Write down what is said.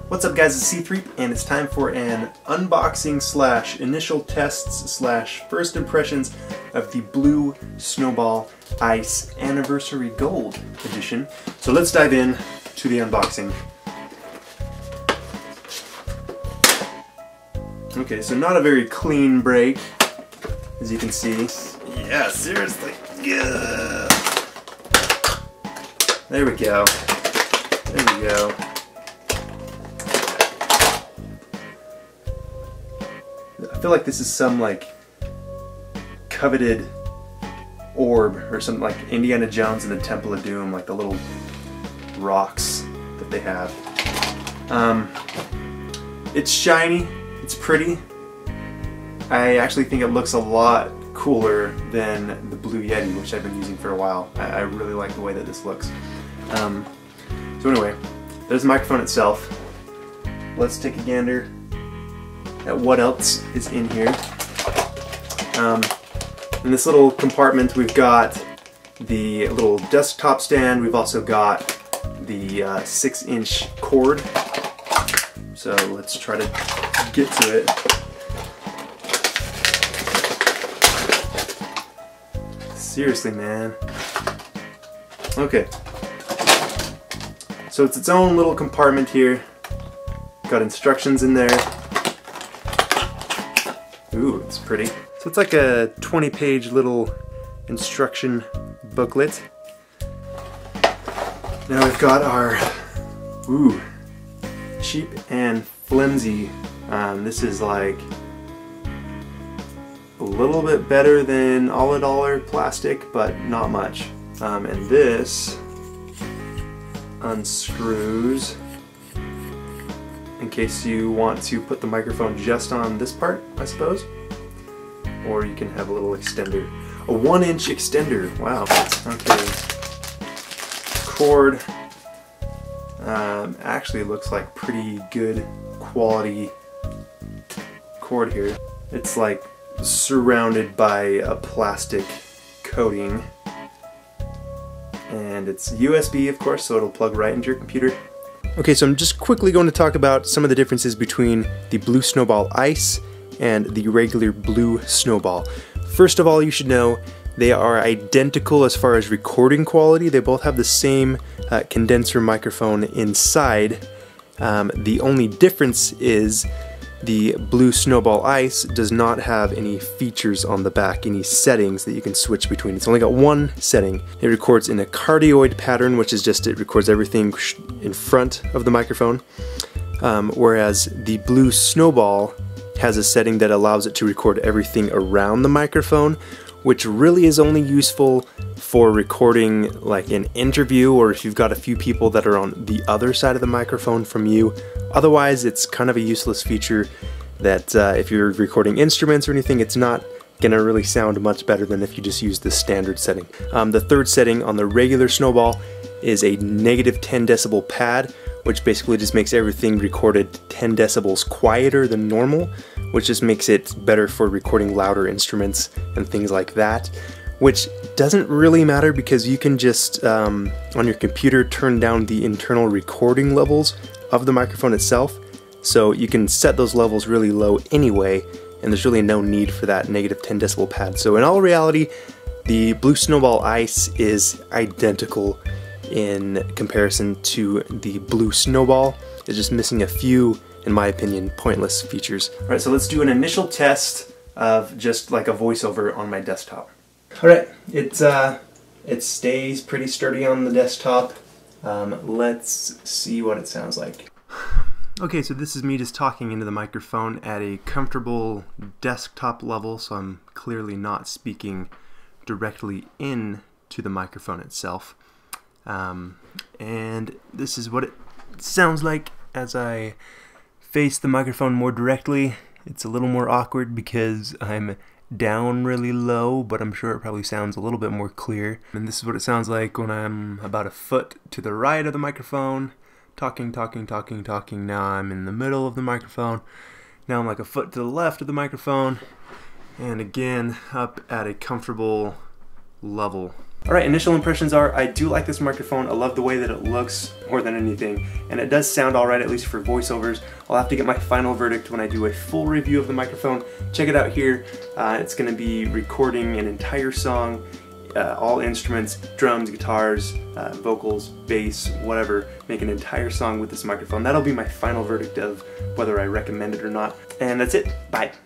What's up guys, it's C-Threep and it's time for an unboxing slash initial tests slash first impressions of the Blue Snowball Ice Anniversary Gold Edition. So let's dive in to the unboxing. Okay, so not a very clean break, as you can see. Yeah, seriously. Yeah. There we go. There we go. I feel like this is some like coveted orb or something like Indiana Jones and the Temple of Doom, like the little rocks that they have. It's shiny, it's pretty. I actually think it looks a lot cooler than the Blue Yeti, which I've been using for a while. I really like the way that this looks. So anyway, there's the microphone itself. Let's take a gander at what else is in here. In this little compartment we've got the little desktop stand. We've also got the 6-inch cord. So let's try to get to it. Seriously, man. Okay. So it's its own little compartment here. Got instructions in there. Ooh, it's pretty. So it's like a 20-page little instruction booklet. Now we've got our, cheap and flimsy. This is like a little bit better than $all plastic, but not much. And this unscrews in case you want to put the microphone just on this part, I suppose. Or you can have a little extender. A 1-inch extender, wow. Okay. Cord. Actually looks like pretty good quality cord here. It's like surrounded by a plastic coating. And it's USB, of course, so it'll plug right into your computer. Okay, so I'm just quickly going to talk about some of the differences between the Blue Snowball Ice and the regular Blue Snowball. First of all, you should know they are identical as far as recording quality. They both have the same condenser microphone inside. The only difference is the Blue Snowball Ice does not have any features on the back, any settings that you can switch between. It's only got one setting. It records in a cardioid pattern, which is just it records everything in front of the microphone, whereas the Blue Snowball has a setting that allows it to record everything around the microphone, which really is only useful for recording like an interview or if you've got a few people that are on the other side of the microphone from you. Otherwise, it's kind of a useless feature that if you're recording instruments or anything, it's not gonna really sound much better than if you just use the standard setting. The third setting on the regular Snowball is a -10 decibel pad, which basically just makes everything recorded 10 decibels quieter than normal, which just makes it better for recording louder instruments and things like that, which doesn't really matter because you can just, on your computer, turn down the internal recording levels of the microphone itself, so you can set those levels really low anyway, and there's really no need for that -10 decibel pad. So in all reality, the Blue Snowball Ice is identical in comparison to the Blue Snowball. It's just missing a few, in my opinion, pointless features. Alright, so let's do an initial test of just like a voiceover on my desktop. Alright, it stays pretty sturdy on the desktop. Let's see what it sounds like. Okay, so this is me just talking into the microphone at a comfortable desktop level, so I'm clearly not speaking directly into the microphone itself. And this is what it sounds like as I face the microphone more directly. It's a little more awkward because I'm down really low, but I'm sure it probably sounds a little bit more clear. And this is what it sounds like when I'm about a foot to the right of the microphone, talking. Now I'm in the middle of the microphone. Now I'm like a foot to the left of the microphone, and again up at a comfortable level. Alright, initial impressions are, I do like this microphone. I love the way that it looks more than anything, and it does sound alright, at least for voiceovers. I'll have to get my final verdict when I do a full review of the microphone. Check it out here. It's going to be recording an entire song, all instruments, drums, guitars, vocals, bass, whatever, make an entire song with this microphone. That'll be my final verdict of whether I recommend it or not. And that's it. Bye.